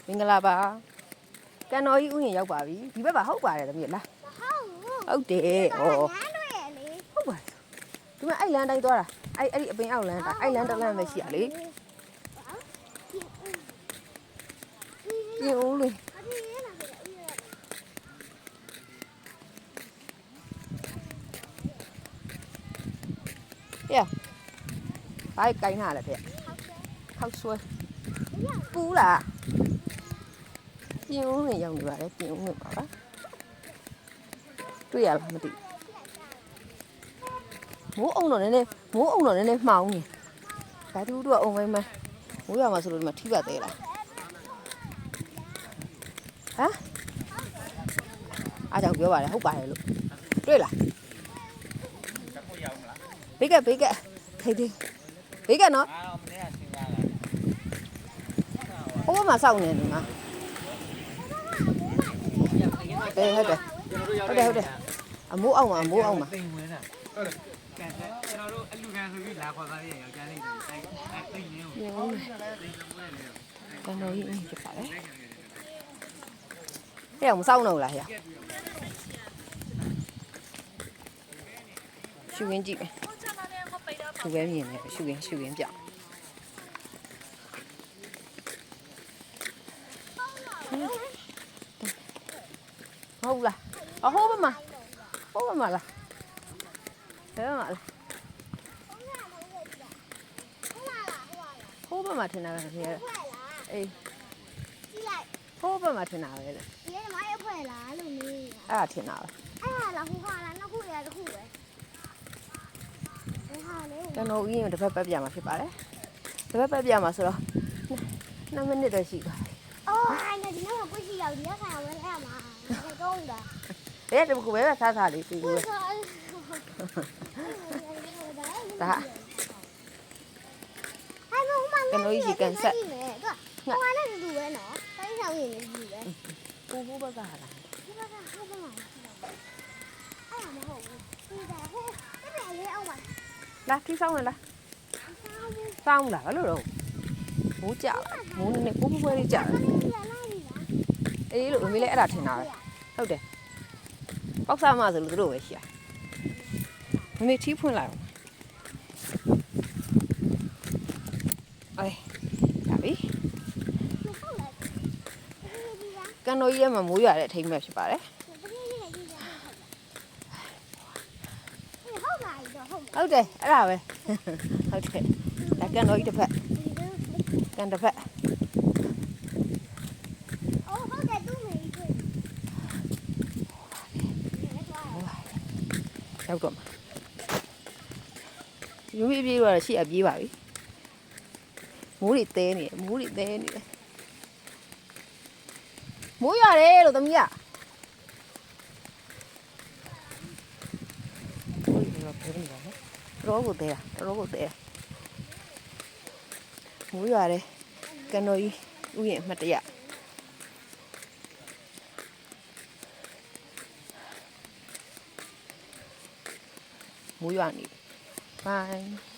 မင်္ဂလာပါကန်တော်ကြီးဥယျာဉ်ရောက်ပါပြီဒီဘက်ပါဟုတ်ပါတယ်သမီးလားဟုတ်တယ်ဩဟုတ်ပါဒီမှာအဲ့လမ်းတိုင်းသွားတာအဲ့ဒီအပင်အောက်လမ်းတာအဲ့လမ်းတစ်လမ်းပဲရှိရလေပြင်ဦးလေ呀，把它改下来的，好酸，补啦，ပြင်ဦးနေရောက်နေပါလေပြင်ဦးနေပါလားတွေ့ရလားမသိမိုးအုံတော့နည်းနည်းမိုးအုံတော့နည်းနည်းမှောင်နေဒါတူတူကအုံမိုင်းမိုင်းမိုးရမှာဆိုလို့ဒီမှာထိပါသေးလားဟမ်အားကြောင့်ပြောပါတယ်ဟုတ်ပါတယ်လို့တွေ့လားဘေးကထိတ်ထိတ်ဘေးကနော်ဟိုမှာစောင့်နေတယ်မှာဟုတ်တယ်အမိုးအောင်မှာတင်ဝင်တာဟုတ်တယ်ကျွန်တော်တို့အလူခံဆိုပြီးလာခေါ်သားရဲ့ယောက်ျားလေးတွေအဲ့သိနေကိုကန်တော်ကြီးဖြစ်ပါလေဟဲ့အောင်မစောင့်တော့လားဟဲ့ရှူရင်းကြည့်မယ်ရှူပဲမြင်တယ်ရှူရင်းပြဟုတ်လားအဟိုးဘမလားဘယ်မှာလားဟိုးဘမထင်တာပဲခေအေးဟိုးဘမထင်တာပဲလေဒီကမရဲ့ဖွဲ့လားလို့မေးအဲ့ဒါထင်တာပဲအဲ့ဒါလားဟိုဟာလားနှစ်ခုရတစ်ခုပဲဟာလေကျွန်တော်ဦးရင်တစ်ဖက်ပတ်ပြမှာဖြစ်ပါတယ်တစ်ဖက်ပတ်ပြမှာဆိုတော့2မိနစ်တော့ရှိပါအော်အဲ့ဒါဒီနောက်ကိုရှိရောက်ဒီကဆိုင်ဝဲလဲမှာတုံးတာဘယ်တကူပဲစားလေးပြီးဘူးဒါအဲ့မမကျွန်တော်ကြီးကန်ဆက်ဟိုကလည်းတူပဲနော်တိုင်းဆောင်ရင်လည်းတူပဲပူဘက်ကဟာလားဒီဘက်ကဟုတ်ပါလားအဲ့မဟုတ်ဘူးဒီကဟိုတဲ့လေးအောင်ပါလာထိဆောင်လားဆောင်းလားဘာလို့တော့မိုးကြမိုးနည်းနည်းပွဲလေးကြအေးလို့မမေးလဲအဲ့ဒါထင်တာပဲဟုတ်တယ်ပေါက်စားမှဆိုလို့တို့ပဲရှာမမေးထီးဖွင့်လိုက်အောင်အေးဒါပြီကန်တော်ကြီးရဲ့မှာမိုးရွာတဲ့အထိမ်းမဲ့ဖြစ်ပါတယ်ဟုတ်တယ်အဲ့ဒါပဲဟုတ်တယ်ဒါကန်တော်ကြီးတစ်ဖက်ကန်တစ်ဖက်အော်ဟုတ်တယ်သူ့မေးတွေ့ရောက်တော့မှာယူပြီးပြေးတော့ရှိအပြေးပါပြီမိုးတွေတဲနေတယ်မိုးရတယ်လို့သမီးကတော်ကိုတဲမိုးရတယ်ကန်တော်ကြီးဥယျာဉ်အမှတ်တရမိုးရွာနေဘိုင်း